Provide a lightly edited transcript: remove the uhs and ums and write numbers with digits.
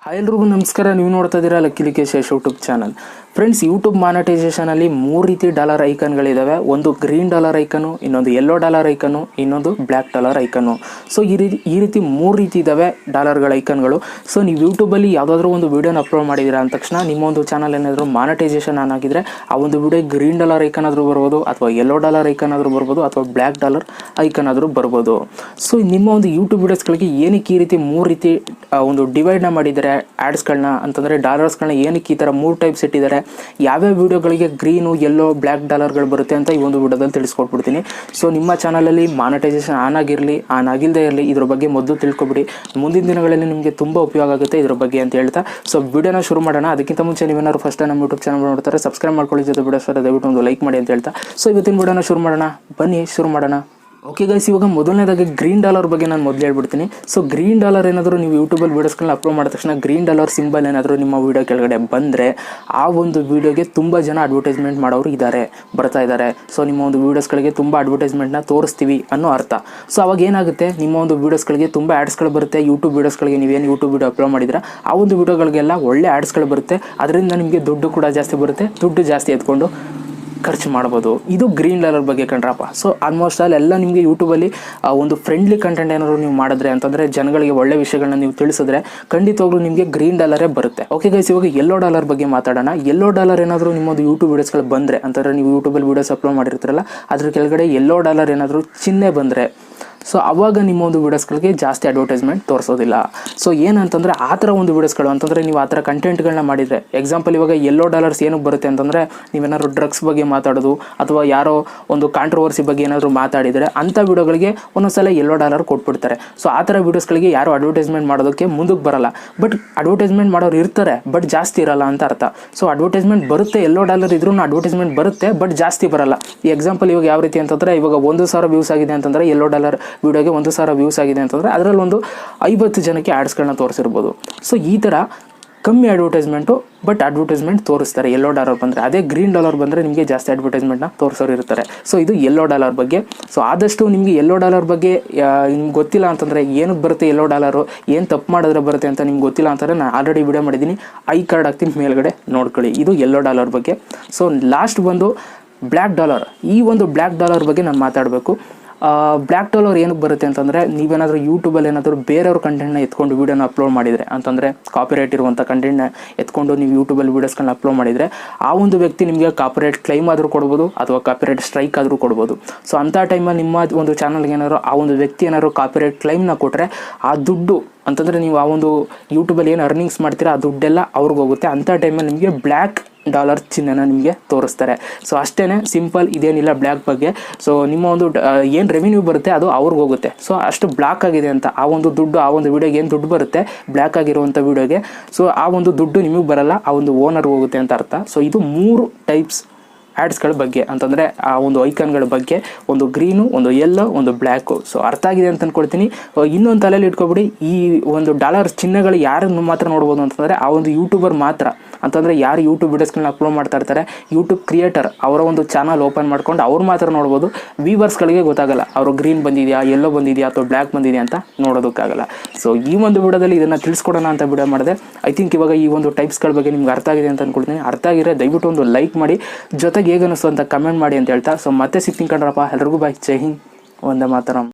Hi ಎಲ್ರಿಗೂ ನಮಸ್ಕಾರ. ನೀವು ನೋಡ್ತಾ ಇದ್ದೀರಾ Likesh YouTube channel. Friends, YouTube ಮಾನಿಟೈಸೇಷನಲ್ಲಿ 3 ರೀತಿ ಡಾಲರ್ ಐಕನ್ಗಳಿದ್ದಾವೆ. ಒಂದು ಗ್ರೀನ್ ಡಾಲರ್ ಐಕನು, ಇನ್ನೊಂದು ಯೆಲ್ಲೋ ಡಾಲರ್ ಐಕನು, ಇನ್ನೊಂದು ಬ್ಲ್ಯಾಕ್ ಡಾಲರ್ ಐಕನು. ಸೊ ಈ ರೀತಿ 3 ರೀತಿ ಇದ್ದಾವೆ ಡಾಲರ್ಗಳ ಐಕನ್ಗಳು. ಸೊ ನೀವು ಯೂಟ್ಯೂಬಲ್ಲಿ ಯಾವುದಾದ್ರೂ ಒಂದು ವೀಡಿಯೋನ ಅಪ್ಲೋಡ್ ಮಾಡಿದ್ದೀರಾ ಅಂದ ತಕ್ಷಣ ನಿಮ್ಮ ಒಂದು ಚಾನಲ್ ಏನಾದರೂ ಮಾನಿಟೈಸೇಷನ್ ಆನ್ ಆಗಿದ್ರೆ ಆ ಒಂದು ವಿಡಿಯೋ ಗ್ರೀನ್ ಡಾಲರ್ ಐಕನ್ ಆದರೂ ಬರ್ಬೋದು, ಅಥವಾ ಯೆಲ್ಲೋ ಡಾಲರ್ ಐಕನ್ ಆದರೂ ಬರ್ಬೋದು, ಅಥವಾ ಬ್ಲ್ಯಾಕ್ ಡಾಲರ್ ಐಕನ್ ಆದರೂ ಬರ್ಬೋದು. ಸೊ ನಿಮ್ಮ ಒಂದು ಯೂಟ್ಯೂಬ್ ವೀಡಿಯೋಸ್ಗಳಿಗೆ ಏನಕ್ಕೆ ಈ ರೀತಿ 3 ರೀತಿ ಒಂದು ಡಿವೈಡ್ನ ಮಾಡಿದ್ದಾರೆ ಆ್ಯಡ್ಸ್ಗಳನ್ನ ಅಂತಂದರೆ ಡಾಲರ್ಸ್ಗಳನ್ನ ಏನಕ್ಕೆ ಈ ಥರ 3 ಟೈಪ್ಸ್ ಇಟ್ಟಿದ್ದಾರೆ, ಯಾವ್ಯಾವ ವೀಡಿಯೋಗಳಿಗೆ ಗ್ರೀನು, ಯೆಲ್ಲೋ, ಬ್ಲ್ಯಾಕ್ ಡಾಲರ್ಗಳು ಬರುತ್ತೆ ಅಂತ ಈ ಒಂದು ವಿಡಿಯೋದಲ್ಲಿ ತಿಳಿಸ್ಕೊಟ್ಬಿಡ್ತೀನಿ. ಸೊ ನಿಮ್ಮ ಚಾನಲಲ್ಲಿ ಮಾನಿಟೈಸೇಷನ್ ಆನ್ ಆಗಿರಲಿ ಆನ್ ಆಗಿಲ್ಲದೆ ಇರಲಿ ಇದ್ರ ಬಗ್ಗೆ ಮೊದಲು ತಿಳ್ಕೊಬಿಡಿ. ಮುಂದಿನ ದಿನಗಳಲ್ಲಿ ನಿಮಗೆ ತುಂಬ ಉಪಯೋಗ ಆಗುತ್ತೆ ಇದ್ರ ಬಗ್ಗೆ ಅಂತ ಹೇಳ್ತಾ ಸೊ ವಿಡಿಯೋನ ಶುರು ಮಾಡೋಣ. ಅದಕ್ಕಿಂತ ಮುಂಚೆ ನೀವೇನಾದ್ರು ಫಸ್ಟ್ ನಮ್ಮ ಯೂಟ್ಯೂಬ್ ಚಾನಲ್ ನೋಡ್ತಾರೆ ಸಬ್ಸ್ಕ್ರೈಬ್ ಮಾಡ್ಕೊಳ್ಳಿ, ಜೊತೆ ವಿಡಿಯೋ ಸರ್ ದಯವಿಟ್ಟು ಒಂದು ಲೈಕ್ ಮಾಡಿ ಅಂತ ಹೇಳ್ತಾ ಸೊ ಇವತ್ತಿನ ವಿಡಿಯೋನ ಶುರು ಮಾಡೋಣ. ಬನ್ನಿ ಶುರು ಮಾಡೋಣ. ಓಕೆ ಗೈಸ್, ಇವಾಗ ಮೊದಲನೇದಾಗಿ ಗ್ರೀನ್ ಡಾಲರ್ ಬಗ್ಗೆ ನಾನು ಮೊದಲು ಹೇಳ್ಬಿಡ್ತೀನಿ. ಸೊ ಗ್ರೀನ್ ಡಾಲರ್ ಏನಾದರೂ ನೀವು ಯೂಟ್ಯೂಬಲ್ಲಿ ವೀಡಿಯೋಸ್ಗಳನ್ನ ಅಪ್ಲೋಡ್ ಮಾಡಿದ ತಕ್ಷಣ ಗ್ರೀನ್ ಡಾಲರ್ ಸಿಂಬಲ್ ಏನಾದರೂ ನಿಮ್ಮ ವೀಡಿಯೋ ಕೆಳಗಡೆ ಬಂದರೆ ಆ ಒಂದು ವೀಡಿಯೋಗೆ ತುಂಬ ಜನ ಅಡ್ವರ್ಟೈಸ್ಮೆಂಟ್ ಮಾಡೋರು ಬರ್ತಾ ಇದ್ದಾರೆ. ಸೊ ನಿಮ್ಮ ಒಂದು ವೀಡಿಯೋಸ್ಗಳಿಗೆ ತುಂಬ ಅಡ್ವರ್ಟೈಸ್ಮೆಂಟ್ನ ತೋರಿಸ್ತೀವಿ ಅನ್ನೋ ಅರ್ಥ. ಸೊ ಅವಾಗ ಏನಾಗುತ್ತೆ, ನಿಮ್ಮ ಒಂದು ವೀಡಿಯೋಸ್ಗಳಿಗೆ ತುಂಬ ಆ್ಯಡ್ಸ್ಗಳು ಬರುತ್ತೆ. ಯೂಟ್ಯೂಬ್ ವೀಡಿಯೋಸ್ಗಳಿಗೆ ನೀವೇನು ಯೂಟ್ಯೂಬ್ ವೀಡಿಯೋ ಅಪ್ಲೋಡ್ ಮಾಡಿದ್ರೆ ಆ ಒಂದು ವೀಡಿಯೋಗಳಿಗೆಲ್ಲ ಒಳ್ಳೆ ಆ್ಯಡ್ಸ್ಗಳು ಬರುತ್ತೆ. ಅದರಿಂದ ನಿಮಗೆ ದುಡ್ಡು ಕೂಡ ಜಾಸ್ತಿ ಬರುತ್ತೆ. ದುಡ್ಡು ಜಾಸ್ತಿ ಎತ್ಕೊಂಡು ಖರ್ಚು ಮಾಡ್ಬೋದು. ಇದು ಗ್ರೀನ್ ಡಾಲರ್ ಬಗ್ಗೆ ಕಂಡ್ರಪ್ಪ. ಸೊ ಆಲ್ಮೋಸ್ಟ್ ಎಲ್ಲ ನಿಮಗೆ ಯೂಟ್ಯೂಬಲ್ಲಿ ಒಂದು ಫ್ರೆಂಡ್ಲಿ ಕಂಟೆಂಟ್ ಏನಾದ್ರು ನೀವು ಮಾಡಿದ್ರೆ ಅಂತಂದರೆ ಜನಗಳಿಗೆ ಒಳ್ಳೆ ವಿಷಯಗಳನ್ನ ನೀವು ತಿಳಿಸಿದ್ರೆ ಖಂಡಿತವಾಗ್ಲೂ ನಿಮಗೆ ಗ್ರೀನ್ ಡಾಲರೇ ಬರುತ್ತೆ. ಓಕೆ ಗೈಸ್, ಇವಾಗ ಯೆಲ್ಲೋ ಡಾಲರ್ ಬಗ್ಗೆ ಮಾತಾಡೋಣ. ಯೆಲ್ಲೋ ಡಾಲರ್ ಏನಾದರೂ ನಿಮ್ಮದು ಯೂಟ್ಯೂಬ್ ವೀಡಿಯೋಸ್ಗಳು ಬಂದರೆ ಅಂತಂದರೆ ನೀವು ಯೂಟ್ಯೂಬಲ್ಲಿ ವೀಡಿಯೋಸ್ ಅಪ್ಲೋಡ್ ಮಾಡಿರ್ತೀರಲ್ಲ ಅದ್ರ ಕೆಳಗಡೆ ಯೆಲ್ಲೋ ಡಾಲರ್ ಏನಾದರೂ ಚಿಹ್ನೆ ಬಂದರೆ ಸೊ ಅವಾಗ ನಿಮ್ಮ ಒಂದು ವೀಡಿಯೋಸ್ಗಳಿಗೆ ಜಾಸ್ತಿ ಅಡ್ವರ್ಟೈಸ್ಮೆಂಟ್ ತೋರಿಸೋದಿಲ್ಲ. ಸೊ ಏನಂತಂದರೆ ಆ ಥರ ಒಂದು ವೀಡಿಯೋಸ್ಗಳು ಅಂತಂದರೆ ನೀವು ಆ ಥರ ಕಂಟೆಂಟ್ಗಳನ್ನ ಮಾಡಿದರೆ, ಎಕ್ಸಾಂಪಲ್ ಇವಾಗ ಯೆಲ್ಲೋ ಡಾಲರ್ಸ್ ಏನಕ್ಕೆ ಬರುತ್ತೆ ಅಂತಂದರೆ ನೀವೇನಾದ್ರು ಡ್ರಗ್ಸ್ ಬಗ್ಗೆ ಮಾತಾಡೋದು ಅಥವಾ ಯಾರೋ ಒಂದು ಕಾಂಟ್ರವರ್ಸಿ ಬಗ್ಗೆ ಏನಾದರೂ ಮಾತಾಡಿದರೆ ಅಂಥ ವೀಡಿಯೋಗಳಿಗೆ ಒಂದೊಂದ್ಸಲ ಯೆಲ್ಲೋ ಡಾಲರ್ ಕೊಟ್ಬಿಡ್ತಾರೆ. ಸೊ ಆ ಥರ ವೀಡಿಯೋಸ್ಗಳಿಗೆ ಯಾರು ಅಡ್ವರ್ಟೈಸ್ಮೆಂಟ್ ಮಾಡೋದಕ್ಕೆ ಮುಂದಕ್ಕೆ ಬರಲ್ಲ. ಬಟ್ ಅಡ್ವರ್ಟೈಸ್ಮೆಂಟ್ ಮಾಡೋರು ಇರ್ತಾರೆ, ಬಟ್ ಜಾಸ್ತಿ ಇರಲ್ಲ ಅಂತ ಅರ್ಥ. ಸೊ ಅಡ್ವರ್ಟೈಸ್ಮೆಂಟ್ ಬರುತ್ತೆ, ಯೆಲ್ಲೋ ಡಾಲರ್ ಇದ್ರೂ ಅಡ್ವರ್ಟೈಸ್ಮೆಂಟ್ ಬರುತ್ತೆ, ಬಟ್ ಜಾಸ್ತಿ ಬರಲ್ಲ. ಈ ಎಕ್ಸಾಂಪಲ್ ಇವಾಗ ಯಾವ ರೀತಿ ಅಂತಂದರೆ ಇವಾಗ 1,000 ವ್ಯೂಸ್ ಆಗಿದೆ ಅಂತಂದರೆ ಯೆಲ್ಲೋ ಡಾಲರ್ ವಿಡಿಯೋಗೆ 1,000 ವ್ಯೂಸ್ ಆಗಿದೆ ಅಂತಂದರೆ ಅದರಲ್ಲಿ ಒಂದು 50 ಜನಕ್ಕೆ ಆ್ಯಡ್ಸ್ಗಳನ್ನ ತೋರಿಸಿರ್ಬೋದು. ಸೊ ಈ ಥರ ಕಮ್ಮಿ ಅಡ್ವರ್ಟೈಸ್ಮೆಂಟು ಬಟ್ ಅಡ್ವರ್ಟೈಸ್ಮೆಂಟ್ ತೋರಿಸ್ತಾರೆ ಯೆಲ್ಲೋ ಡಾಲರ್ ಬಂದರೆ. ಅದೇ ಗ್ರೀನ್ ಡಾಲರ್ ಬಂದರೆ ನಿಮಗೆ ಜಾಸ್ತಿ ಅಡ್ವರ್ಟೈಸ್ಮೆಂಟ್ನ ತೋರಿಸೋರು ಇರ್ತಾರೆ. ಸೊ ಇದು ಯೆಲ್ಲೋ ಡಾಲರ್ ಬಗ್ಗೆ. ಸೊ ಆದಷ್ಟು ನಿಮಗೆ ಯೆಲ್ಲೋ ಡಾಲರ್ ಬಗ್ಗೆ ನಿಮ್ಗೆ ಗೊತ್ತಿಲ್ಲ ಅಂತಂದರೆ ಏನಕ್ಕೆ ಬರುತ್ತೆ ಯೆಲ್ಲೋ ಡಾಲರು, ಏನು ತಪ್ಪು ಮಾಡಿದ್ರೆ ಬರುತ್ತೆ ಅಂತ ನಿಮ್ಗೆ ಗೊತ್ತಿಲ್ಲ ಅಂತಂದರೆ ನಾನು ಆಲ್ರೆಡಿ ವಿಡಿಯೋ ಮಾಡಿದ್ದೀನಿ, ಐ ಕಾರ್ಡ್ ಹಾಕ್ತೀನಿ ಮೇಲ್ಗಡೆ ನೋಡ್ಕೊಳ್ಳಿ. ಇದು ಯೆಲ್ಲೋ ಡಾಲರ್ ಬಗ್ಗೆ. ಸೊ ಲಾಸ್ಟ್ ಬಂದು ಬ್ಲ್ಯಾಕ್ ಡಾಲರ್. ಈ ಒಂದು ಬ್ಲ್ಯಾಕ್ ಡಾಲರ್ ಬಗ್ಗೆ ನಾನು ಮಾತಾಡಬೇಕು. ಬ್ಲ್ಯಾಕ್ ಡಾಲರ್ ಏನಕ್ಕೆ ಬರುತ್ತೆ ಅಂತಂದರೆ ನೀವೇನಾದರೂ ಯೂಟ್ಯೂಬಲ್ಲಿ ಏನಾದರೂ ಬೇರೆಯವ್ರ ಕಂಟೆಂಟ್ನ ಎತ್ಕೊಂಡು ವೀಡಿಯೋನ ಅಪ್ಲೋಡ್ ಮಾಡಿದರೆ ಅಂತಂದರೆ ಕಾಪಿರೈಟ್ ಇರುವಂಥ ಕಂಟೆಂಟ್ನ ಎತ್ಕೊಂಡು ನೀವು ಯೂಟ್ಯೂಬಲ್ಲಿ ವೀಡಿಯೋಸ್ಗಳನ್ನ ಅಪ್ಲೋಡ್ ಮಾಡಿದರೆ ಆ ಒಂದು ವ್ಯಕ್ತಿ ನಿಮಗೆ ಕಾಪಿರೈಟ್ ಕ್ಲೈಮ್ ಆದರೂ ಕೊಡ್ಬೋದು ಅಥವಾ ಕಾಪಿರೈಟ್ ಸ್ಟ್ರೈಕ್ ಆದರೂ ಕೊಡ್ಬೋದು. ಸೊ ಅಂಥ ಟೈಮಲ್ಲಿ ನಿಮ್ಮ ಒಂದು ಚಾನಲ್ಗೆ ಏನಾದ್ರು ಆ ಒಂದು ವ್ಯಕ್ತಿ ಏನಾದ್ರು ಕಾಪಿರೈಟ್ ಕ್ಲೈಮ್ನ ಕೊಟ್ಟರೆ ಆ ದುಡ್ಡು ಅಂತಂದರೆ ನೀವು ಆ ಒಂದು ಯೂಟ್ಯೂಬಲ್ಲಿ ಏನು ಅರ್ನಿಂಗ್ಸ್ ಮಾಡ್ತೀರಾ ಆ ದುಡ್ಡೆಲ್ಲ ಅವ್ರಿಗೆ ಹೋಗುತ್ತೆ. ಅಂಥ ಟೈಮಲ್ಲಿ ನಿಮಗೆ ಬ್ಲ್ಯಾಕ್ ಡಾಲರ್ ಚಿಹ್ನೆನ ನಿಮಗೆ ತೋರಿಸ್ತಾರೆ. ಸೊ ಅಷ್ಟೇ ಸಿಂಪಲ್, ಇದೇನಿಲ್ಲ ಬ್ಲ್ಯಾಕ್ ಬಗ್ಗೆ. ಸೊ ನಿಮ್ಮ ಒಂದು ಏನು ರೆವಿನ್ಯೂ ಬರುತ್ತೆ ಅದು ಅವ್ರಿಗೆ ಹೋಗುತ್ತೆ. ಸೊ ಅಷ್ಟು ಬ್ಲ್ಯಾಕ್ ಆಗಿದೆ ಅಂತ ಆ ಒಂದು ದುಡ್ಡು, ಆ ಒಂದು ವೀಡಿಯೋಗೆ ಏನು ದುಡ್ಡು ಬರುತ್ತೆ ಬ್ಲ್ಯಾಕ್ ಆಗಿರುವಂಥ ವೀಡಿಯೋಗೆ, ಸೊ ಆ ಒಂದು ದುಡ್ಡು ನಿಮಗೆ ಬರಲ್ಲ, ಆ ಒಂದು ಓನರ್ಗೆ ಹೋಗುತ್ತೆ ಅಂತ ಅರ್ಥ. ಸೊ ಇದು 3 ಟೈಪ್ಸ್ ಆ್ಯಡ್ಸ್ಗಳ ಬಗ್ಗೆ ಅಂತಂದರೆ ಆ ಒಂದು ಐಕನ್ಗಳ ಬಗ್ಗೆ, ಒಂದು ಗ್ರೀನು, ಒಂದು ಯೆಲ್ಲೋ, ಒಂದು ಬ್ಲ್ಯಾಕು. ಸೊ ಅರ್ಥ ಆಗಿದೆ ಅಂತ ಅಂದ್ಕೊಳ್ತೀನಿ. ಇನ್ನೊಂದು ತಲೆಯಲ್ಲಿ ಇಟ್ಕೊಬಿಡಿ, ಈ ಒಂದು ಡಾಲರ್ ಚಿಹ್ನೆಗಳು ಯಾರನ್ನು ಮಾತ್ರ ನೋಡ್ಬೋದು ಅಂತಂದರೆ ಆ ಒಂದು ಯೂಟ್ಯೂಬರ್ ಮಾತ್ರ. ಅಂತಂದರೆ ಯಾರು ಯೂಟ್ಯೂಬ್ ವೀಡಿಯೋಸ್ಗಳನ್ನ ಅಪ್ಲೋಡ್ ಮಾಡ್ತಾ ಇರ್ತಾರೆ, ಯೂಟ್ಯೂಬ್ ಕ್ರಿಯೇಟರ್ ಅವರ ಒಂದು ಚಾನಲ್ ಓಪನ್ ಮಾಡ್ಕೊಂಡು ಅವ್ರು ಮಾತ್ರ ನೋಡ್ಬೋದು. ವ್ಯೂವರ್ಸ್ಗಳಿಗೆ ಗೊತ್ತಾಗಲ್ಲ ಅವರು ಗ್ರೀನ್ ಬಂದಿದೆಯಾ, ಯೆಲ್ಲೋ ಬಂದಿದೆಯಾ ಅಥವಾ ಬ್ಲ್ಯಾಕ್ ಬಂದಿದೆಯಾ ಅಂತ ನೋಡೋದಕ್ಕಾಗಲ್ಲ. ಸೊ ಈ ಒಂದು ವಿಡಿಯೋದಲ್ಲಿ ಇದನ್ನು ತಿಳಿಸ್ಕೊಡೋಣ ಅಂತ ವಿಡಿಯೋ ಮಾಡಿದೆ. ಐ ಥಿಂಕ್ ಇವಾಗ ಈ ಒಂದು ಟೈಪ್ಸ್ಗಳ ಬಗ್ಗೆ ನಿಮ್ಗೆ ಅರ್ಥ ಆಗಿದೆ ಅಂತ ಅಂದ್ಕೊಳ್ತೀನಿ. ಅರ್ಥ ಆಗಿದ್ರೆ ದಯವಿಟ್ಟು ಒಂದು ಲೈಕ್ ಮಾಡಿ, ಜೊತೆಗೆ ಹೇಗೆ ಅನ್ನಿಸ್ತು ಅಂತ ಕಮೆಂಟ್ ಮಾಡಿ ಅಂತ ಹೇಳ್ತಾ ಸೊ ಮತ್ತೆ ಸಿಗ್ತೀನಿ ಕಣ್ರಪ್ಪ. ಎಲ್ರಿಗೂ ಬಾಯ್, ಜೈ ಹಿಂದ್, ವಂದೇ ಮಾತರಂ.